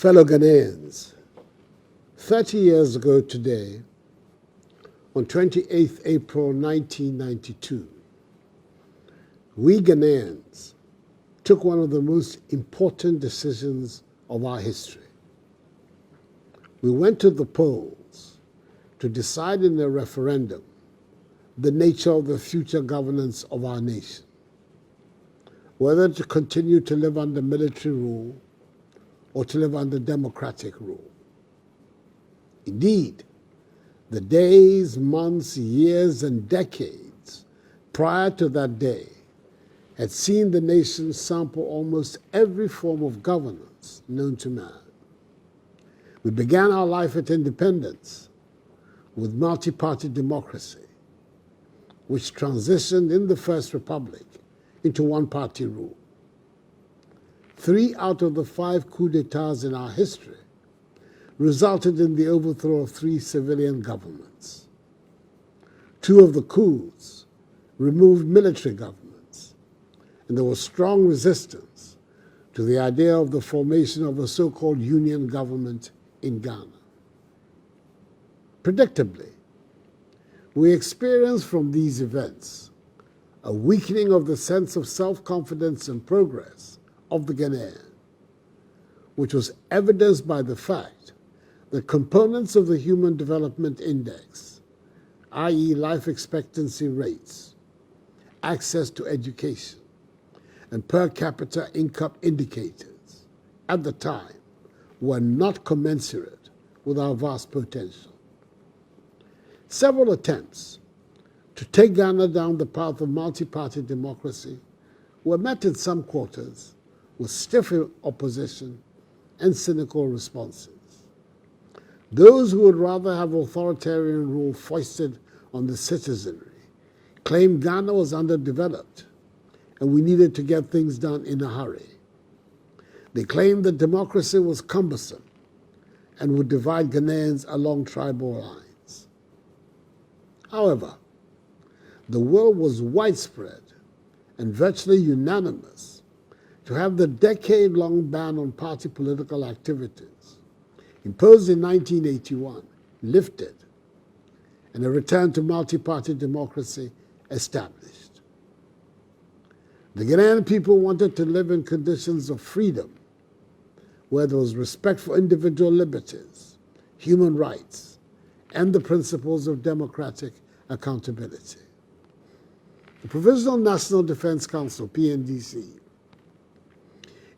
Fellow Ghanaians, 30 years ago today, on 28th April 1992, we Ghanaians took one of the most important decisions of our history. We went to the polls to decide in a referendum the nature of the future governance of our nation, whether to continue to live under military rule or to live under democratic rule. Indeed, the days, months, years, and decades prior to that day had seen the nation sample almost every form of governance known to man. We began our life at independence with multi-party democracy, which transitioned in the First Republic into one-party rule. 3 out of the 5 coups d'etats in our history resulted in the overthrow of 3 civilian governments. 2 of the coups removed military governments, and there was strong resistance to the idea of the formation of a so-called union government in Ghana. Predictably, we experienced from these events a weakening of the sense of self-confidence and progress of the Ghanaian, which was evidenced by the fact that components of the Human Development Index, i.e. life expectancy rates, access to education, and per capita income indicators, at the time, were not commensurate with our vast potential. Several attempts to take Ghana down the path of multi-party democracy were met in some quarters with stiff opposition and cynical responses. Those who would rather have authoritarian rule foisted on the citizenry claimed Ghana was underdeveloped and we needed to get things done in a hurry. They claimed that democracy was cumbersome and would divide Ghanaians along tribal lines. However, the will was widespread and virtually unanimous to have the decade-long ban on party political activities imposed in 1981 lifted and a return to multi-party democracy established. The Ghanaian people wanted to live in conditions of freedom where there was respect for individual liberties, human rights, and the principles of democratic accountability. The Provisional National Defense Council, PNDC,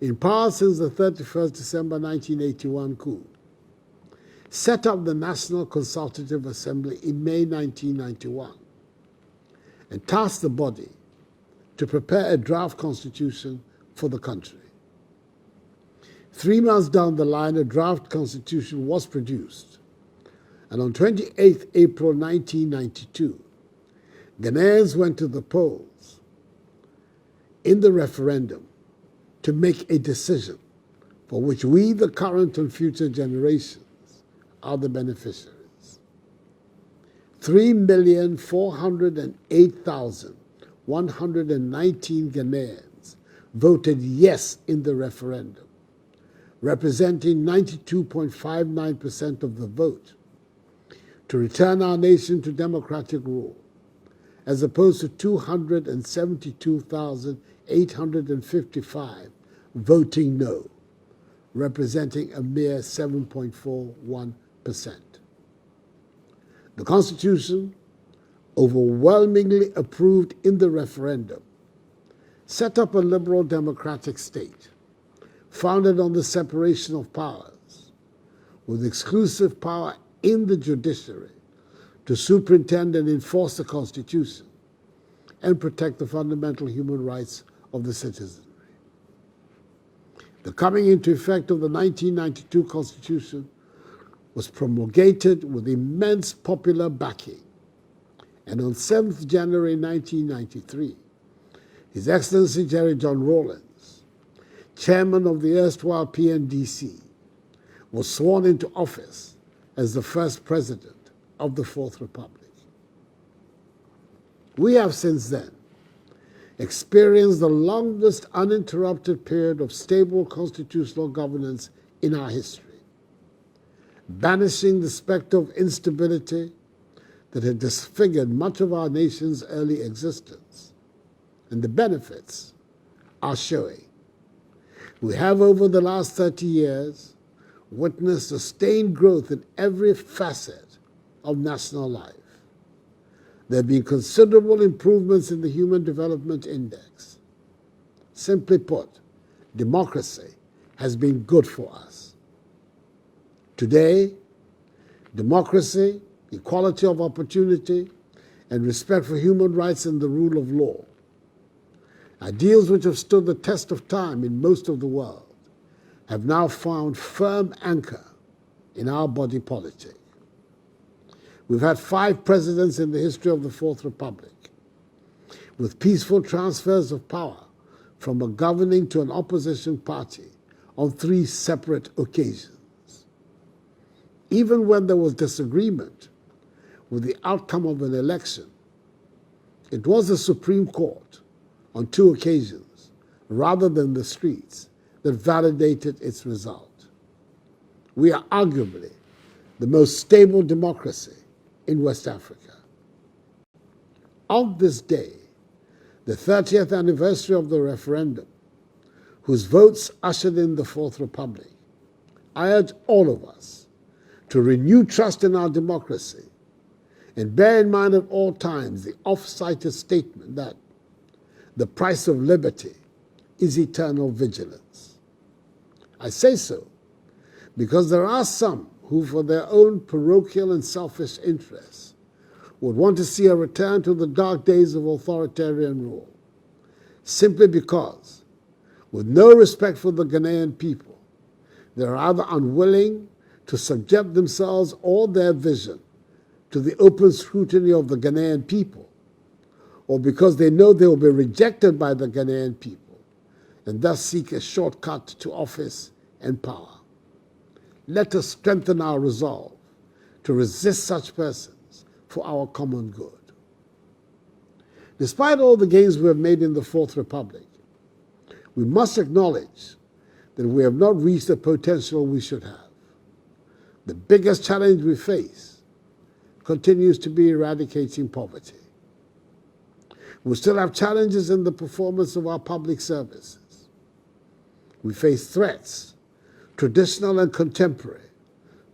in power since the 31st December 1981 coup, set up the National Consultative Assembly in May 1991 and tasked the body to prepare a draft constitution for the country. 3 months down the line, a draft constitution was produced, and on 28 April 1992, Ghanaians went to the polls in the referendum to make a decision for which we, the current and future generations, are the beneficiaries. 3,408,119 Ghanaians voted yes in the referendum, representing 92.59% of the vote, to return our nation to democratic rule, as opposed to 272,855 voting no, representing a mere 7.41%. The Constitution, overwhelmingly approved in the referendum, set up a liberal democratic state founded on the separation of powers, with exclusive power in the judiciary to superintend and enforce the Constitution and protect the fundamental human rights of the citizenry. The coming into effect of the 1992 Constitution was promulgated with immense popular backing, and on 7th January 1993, His Excellency Jerry John Rawlings, chairman of the erstwhile PNDC, was sworn into office as the first president of the Fourth Republic. We have since then experienced the longest uninterrupted period of stable constitutional governance in our history, banishing the specter of instability that had disfigured much of our nation's early existence. And the benefits are showing. We have, over the last 30 years, witnessed sustained growth in every facet of national life. There have been considerable improvements in the Human Development Index. Simply put, democracy has been good for us. Today, democracy, equality of opportunity, and respect for human rights and the rule of law, ideals which have stood the test of time in most of the world, have now found firm anchor in our body politic. We've had 5 presidents in the history of the Fourth Republic, with peaceful transfers of power from a governing to an opposition party on 3 separate occasions. Even when there was disagreement with the outcome of an election, it was the Supreme Court on 2 occasions, rather than the streets, that validated its result. We are arguably the most stable democracy in West Africa. On this day, the 30th anniversary of the referendum, whose votes ushered in the Fourth Republic, I urge all of us to renew trust in our democracy and bear in mind at all times the oft-cited statement that the price of liberty is eternal vigilance. I say so because there are some who, for their own parochial and selfish interests, would want to see a return to the dark days of authoritarian rule, simply because, with no respect for the Ghanaian people, they are either unwilling to subject themselves or their vision to the open scrutiny of the Ghanaian people, or because they know they will be rejected by the Ghanaian people and thus seek a shortcut to office and power. Let us strengthen our resolve to resist such persons for our common good. Despite all the gains we have made in the Fourth Republic, we must acknowledge that we have not reached the potential we should have. The biggest challenge we face continues to be eradicating poverty. We still have challenges in the performance of our public services. We face threats, traditional and contemporary,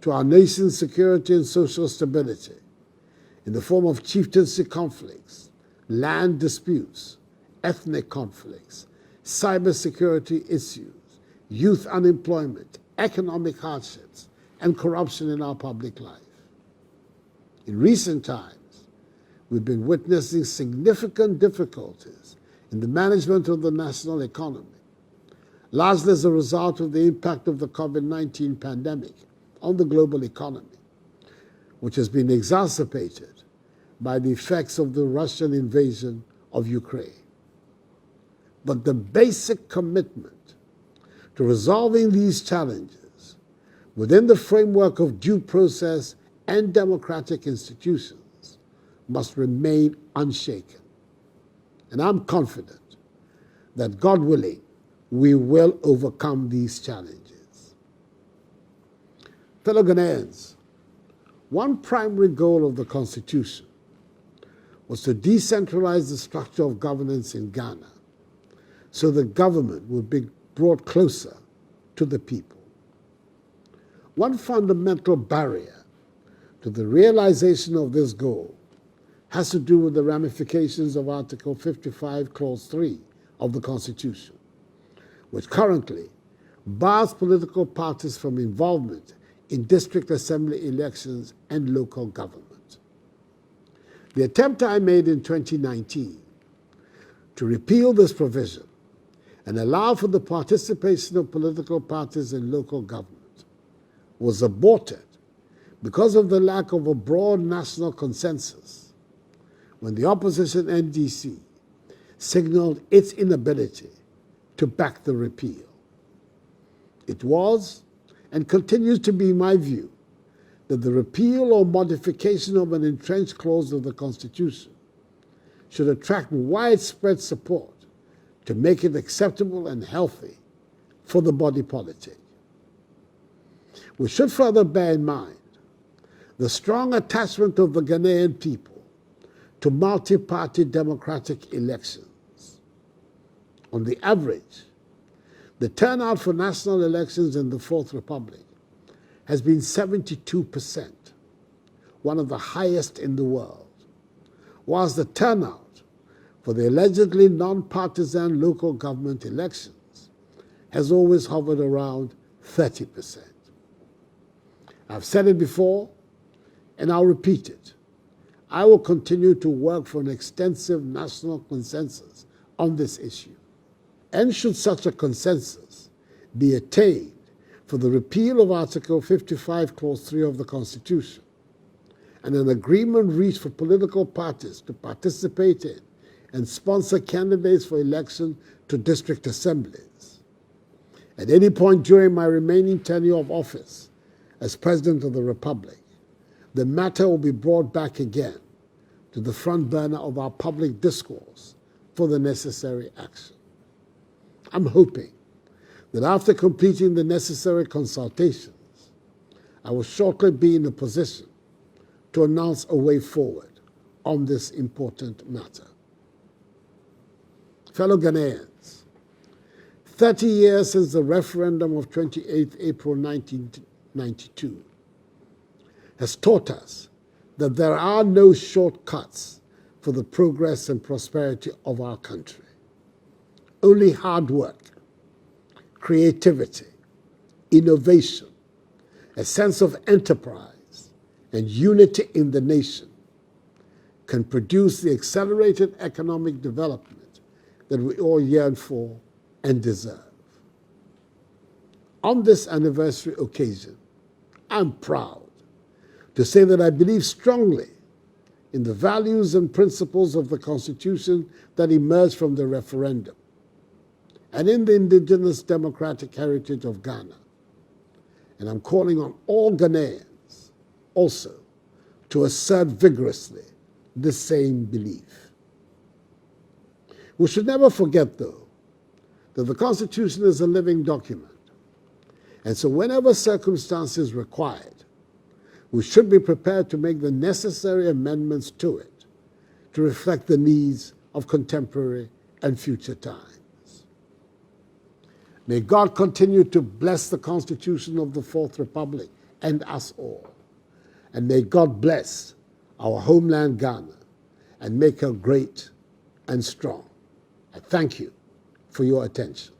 to our nation's security and social stability in the form of chieftaincy conflicts, land disputes, ethnic conflicts, cybersecurity issues, youth unemployment, economic hardships, and corruption in our public life. In recent times, we've been witnessing significant difficulties in the management of the national economy, largely as a result of the impact of the COVID-19 pandemic on the global economy, which has been exacerbated by the effects of the Russian invasion of Ukraine. But the basic commitment to resolving these challenges within the framework of due process and democratic institutions must remain unshaken. And I'm confident that, God willing, we will overcome these challenges. Fellow Ghanaians, one primary goal of the Constitution was to decentralize the structure of governance in Ghana so that government would be brought closer to the people. One fundamental barrier to the realization of this goal has to do with the ramifications of Article 55, Clause 3 of the Constitution, which currently bars political parties from involvement in district assembly elections and local government. The attempt I made in 2019 to repeal this provision and allow for the participation of political parties in local government was aborted because of the lack of a broad national consensus when the opposition NDC signaled its inability to back the repeal. It was and continues to be my view that the repeal or modification of an entrenched clause of the Constitution should attract widespread support to make it acceptable and healthy for the body politic. We should further bear in mind the strong attachment of the Ghanaian people to multi-party democratic elections. On the average, the turnout for national elections in the Fourth Republic has been 72%, one of the highest in the world, whilst the turnout for the allegedly non-partisan local government elections has always hovered around 30%. I've said it before, and I'll repeat it. I will continue to work for an extensive national consensus on this issue. And should such a consensus be attained for the repeal of Article 55, Clause 3 of the Constitution, and an agreement reached for political parties to participate in and sponsor candidates for election to district assemblies, at any point during my remaining tenure of office as President of the Republic, the matter will be brought back again to the front burner of our public discourse for the necessary action. I'm hoping that after completing the necessary consultations, I will shortly be in a position to announce a way forward on this important matter. Fellow Ghanaians, 30 years since the referendum of 28 April 1992 has taught us that there are no shortcuts for the progress and prosperity of our country. Only hard work, creativity, innovation, a sense of enterprise, and unity in the nation can produce the accelerated economic development that we all yearn for and deserve. On this anniversary occasion, I'm proud to say that I believe strongly in the values and principles of the Constitution that emerged from the referendum, and in the indigenous democratic heritage of Ghana. And I'm calling on all Ghanaians also to assert vigorously this same belief. We should never forget, though, that the Constitution is a living document. And so whenever circumstances require it, we should be prepared to make the necessary amendments to it to reflect the needs of contemporary and future times. May God continue to bless the Constitution of the Fourth Republic and us all. And may God bless our homeland Ghana and make her great and strong. I thank you for your attention.